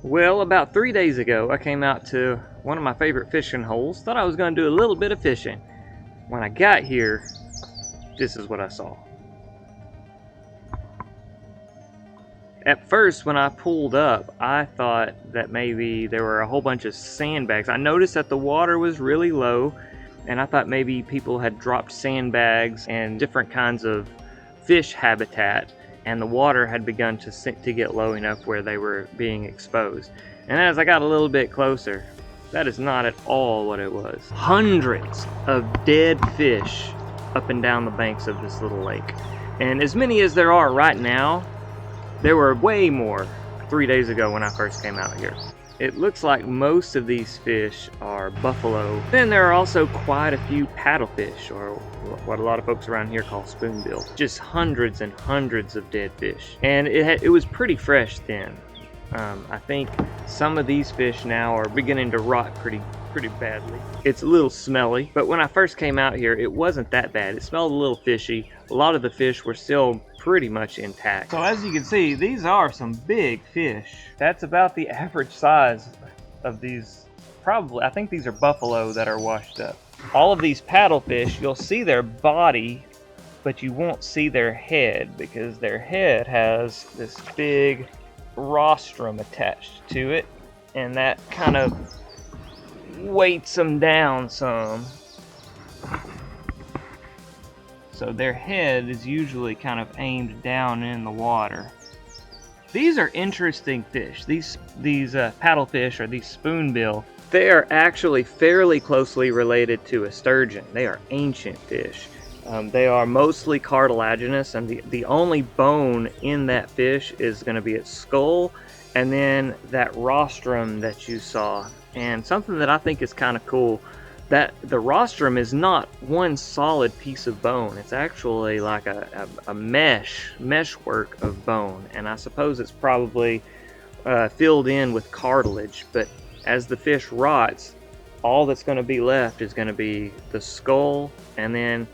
Well, about 3 days ago, I came out to one of my favorite fishing holes. Thought I was going to do a little bit of fishing. When I got here, this is what I saw. At first, when I pulled up, I thought that maybe there were a whole bunch of sandbags. I noticed that the water was really low, and I thought maybe people had dropped sandbags and different kinds of fish habitat, and the water had begun to get low enough where they were being exposed. And as I got a little bit closer, that is not at all what it was. Hundreds of dead fish up and down the banks of this little lake. And as many as there are right now, there were way more 3 days ago when I first came out here. It looks like most of these fish are buffalo. Then there are also quite a few paddlefish, or what a lot of folks around here call spoonbill. Just hundreds and hundreds of dead fish. And it was pretty fresh then. I think some of these fish now are beginning to rot pretty badly. It's a little smelly, but when I first came out here, it wasn't that bad. It smelled a little fishy. A lot of the fish were still pretty much intact. So as you can see, these are some big fish. That's about the average size of these. Probably, I think these are buffalo that are washed up. All of these paddlefish, you'll see their body, but you won't see their head because their head has this big rostrum attached to it, and that kind of weights them down some. So their head is usually kind of aimed down in the water. These are interesting fish. These paddlefish, or these spoonbill, they are actually fairly closely related to a sturgeon. They are ancient fish. They are mostly cartilaginous, and the only bone in that fish is going to be its skull, and then that rostrum that you saw. And something that I think is kind of cool, that the rostrum is not one solid piece of bone. It's actually like a meshwork of bone, and I suppose it's probably filled in with cartilage. But as the fish rots, all that's going to be left is going to be the skull, and then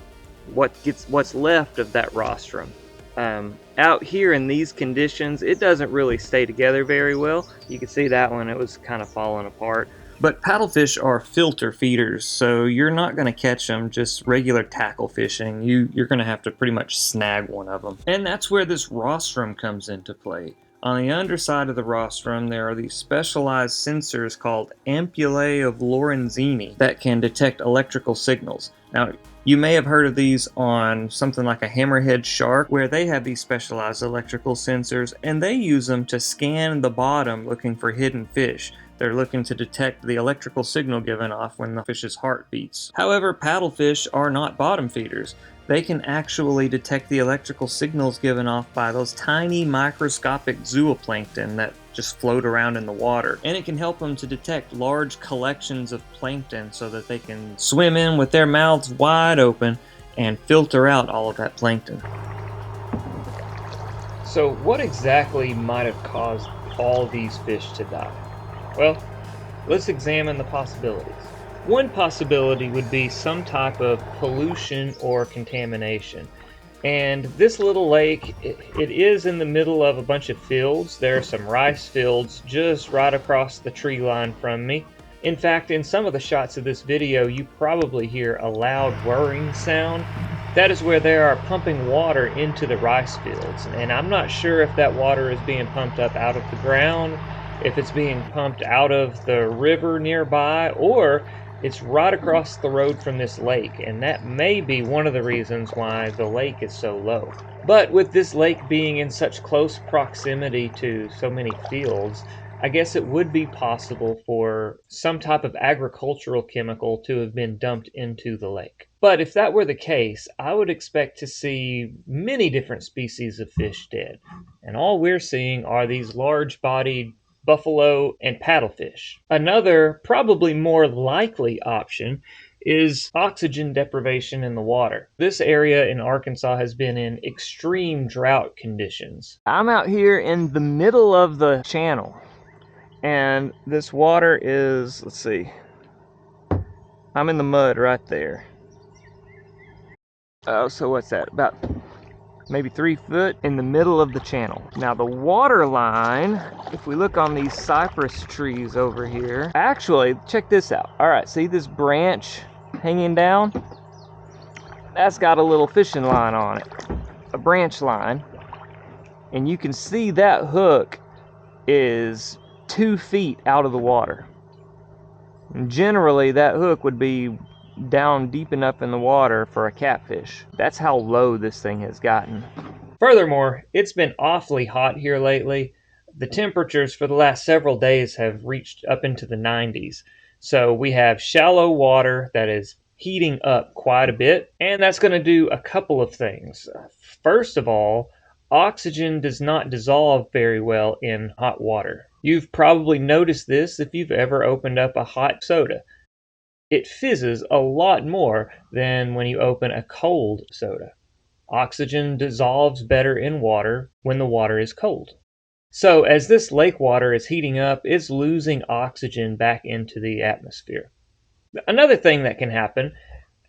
what's left of that rostrum. Out here in these conditions, it doesn't really stay together very well. You can see that one, it was kind of falling apart. But paddlefish are filter feeders, so you're not going to catch them just regular tackle fishing. You're going to have to pretty much snag one of them. And that's where this rostrum comes into play. On the underside of the rostrum, there are these specialized sensors called ampullae of Lorenzini that can detect electrical signals. Now, you may have heard of these on something like a hammerhead shark, where they have these specialized electrical sensors, and they use them to scan the bottom looking for hidden fish. They're looking to detect the electrical signal given off when the fish's heart beats. However, paddlefish are not bottom feeders. They can actually detect the electrical signals given off by those tiny microscopic zooplankton that just float around in the water. And it can help them to detect large collections of plankton so that they can swim in with their mouths wide open and filter out all of that plankton. So what exactly might have caused all these fish to die? Well, let's examine the possibilities. One possibility would be some type of pollution or contamination. And this little lake, it is in the middle of a bunch of fields. There are some rice fields just right across the tree line from me. In fact, in some of the shots of this video, you probably hear a loud whirring sound. That is where they are pumping water into the rice fields. And I'm not sure if that water is being pumped up out of the ground, if it's being pumped out of the river nearby, or it's right across the road from this lake, and that may be one of the reasons why the lake is so low. But with this lake being in such close proximity to so many fields, I guess it would be possible for some type of agricultural chemical to have been dumped into the lake. But if that were the case, I would expect to see many different species of fish dead. And all we're seeing are these large-bodied buffalo and paddlefish. Another, probably more likely option is oxygen deprivation in the water. This area in Arkansas has been in extreme drought conditions. I'm out here in the middle of the channel, and this water is, let's see, I'm in the mud right there. Oh, so what's that? About maybe 3 foot in the middle of the channel. Now the water line, if we look on these cypress trees over here, actually, check this out. All right, see this branch hanging down? That's got a little fishing line on it, a branch line. And you can see that hook is 2 feet out of the water. And generally, that hook would be down deep enough in the water for a catfish. That's how low this thing has gotten. Furthermore, it's been awfully hot here lately. The temperatures for the last several days have reached up into the 90s. So we have shallow water that is heating up quite a bit, and that's going to do a couple of things. First of all, oxygen does not dissolve very well in hot water. You've probably noticed this if you've ever opened up a hot soda. It fizzes a lot more than when you open a cold soda. Oxygen dissolves better in water when the water is cold. So as this lake water is heating up, it's losing oxygen back into the atmosphere. Another thing that can happen,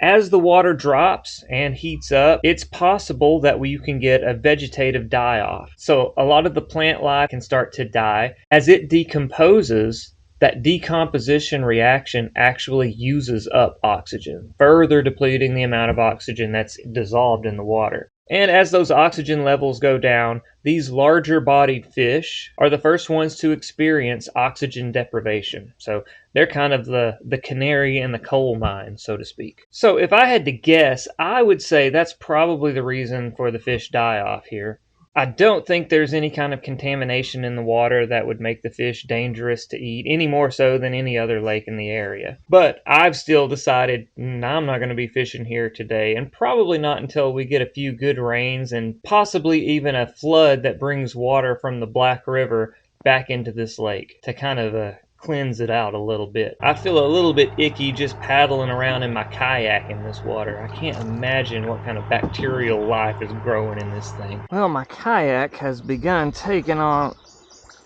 as the water drops and heats up, it's possible that you can get a vegetative die-off. So a lot of the plant life can start to die. As it decomposes, that decomposition reaction actually uses up oxygen, further depleting the amount of oxygen that's dissolved in the water. And as those oxygen levels go down, these larger bodied fish are the first ones to experience oxygen deprivation. So they're kind of the canary in the coal mine, so to speak. So if I had to guess, I would say that's probably the reason for the fish die-off here. I don't think there's any kind of contamination in the water that would make the fish dangerous to eat, any more so than any other lake in the area. But I've still decided I'm not going to be fishing here today, and probably not until we get a few good rains and possibly even a flood that brings water from the Black River back into this lake to kind of cleanse it out a little bit. I feel a little bit icky just paddling around in my kayak in this water. I can't imagine what kind of bacterial life is growing in this thing. Well, my kayak has begun taking on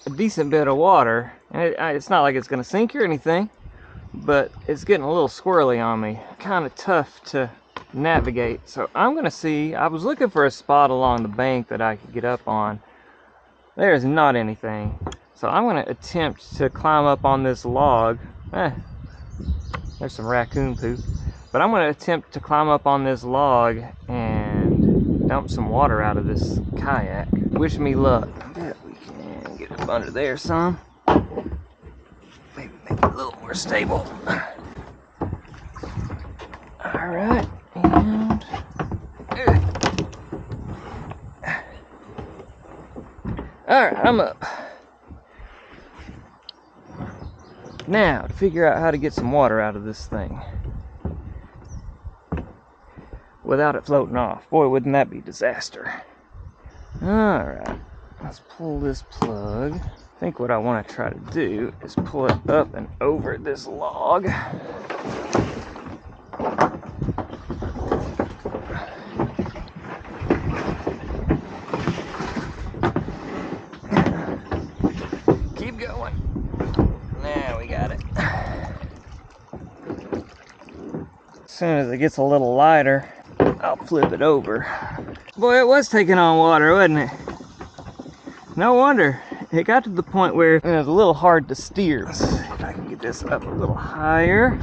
a decent bit of water. It's not like it's going to sink or anything, but it's getting a little squirrely on me. Kind of tough to navigate. So I'm going to see, I was looking for a spot along the bank that I could get up on. There's not anything. So I'm going to attempt to climb up on this log. There's some raccoon poop. But I'm going to attempt to climb up on this log and dump some water out of this kayak. Wish me luck. Bet we can get up under there some. Maybe make it a little more stable. Alright, and... Alright, I'm up. Now, to figure out how to get some water out of this thing without it floating off. Boy, wouldn't that be a disaster. Alright, let's pull this plug. I think what I want to try to do is pull it up and over this log. Keep going. There, we got it. As soon as it gets a little lighter, I'll flip it over. Boy, it was taking on water, wasn't it? No wonder. It got to the point where it was a little hard to steer. Let's see if I can get this up a little higher.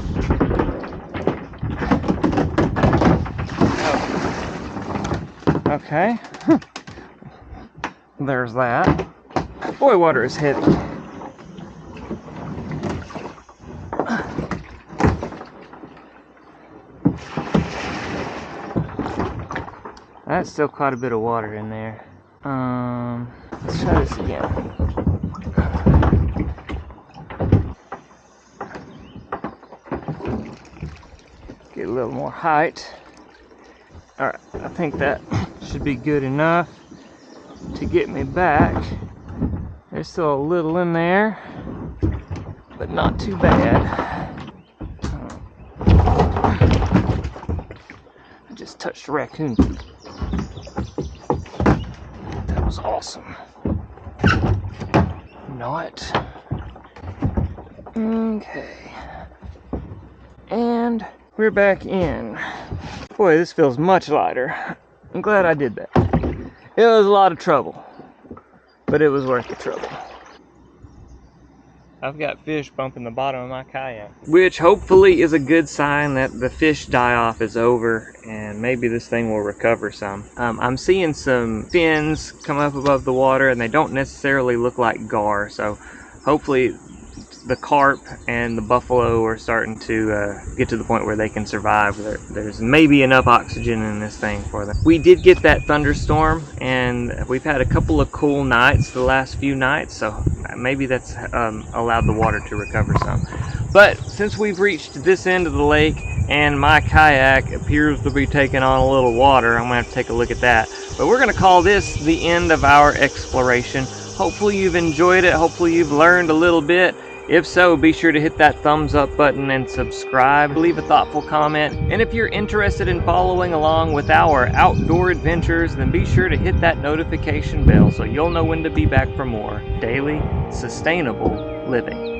Oh. Okay. There's that. Boy, water is heavy. That's still quite a bit of water in there. Let's try this again. Get a little more height. Alright, I think that should be good enough to get me back. There's still a little in there, but not too bad. I just touched a raccoon. That was awesome. Not. Okay. And we're back in. Boy, this feels much lighter. I'm glad I did that. It was a lot of trouble, but it was worth the trouble. I've got fish bumping the bottom of my kayak, which hopefully is a good sign that the fish die-off is over and maybe this thing will recover some. I'm seeing some fins come up above the water and they don't necessarily look like gar, so hopefully the carp and the buffalo are starting to get to the point where they can survive. There's maybe enough oxygen in this thing for them. We did get that thunderstorm, and we've had a couple of cool nights the last few nights, so maybe that's allowed the water to recover some. But since we've reached this end of the lake and my kayak appears to be taking on a little water, I'm gonna have to take a look at that. But we're gonna call this the end of our exploration. Hopefully you've enjoyed it. Hopefully you've learned a little bit. If so, be sure to hit that thumbs up button and subscribe. Leave a thoughtful comment. And if you're interested in following along with our outdoor adventures, then be sure to hit that notification bell so you'll know when to be back for more daily, sustainable living.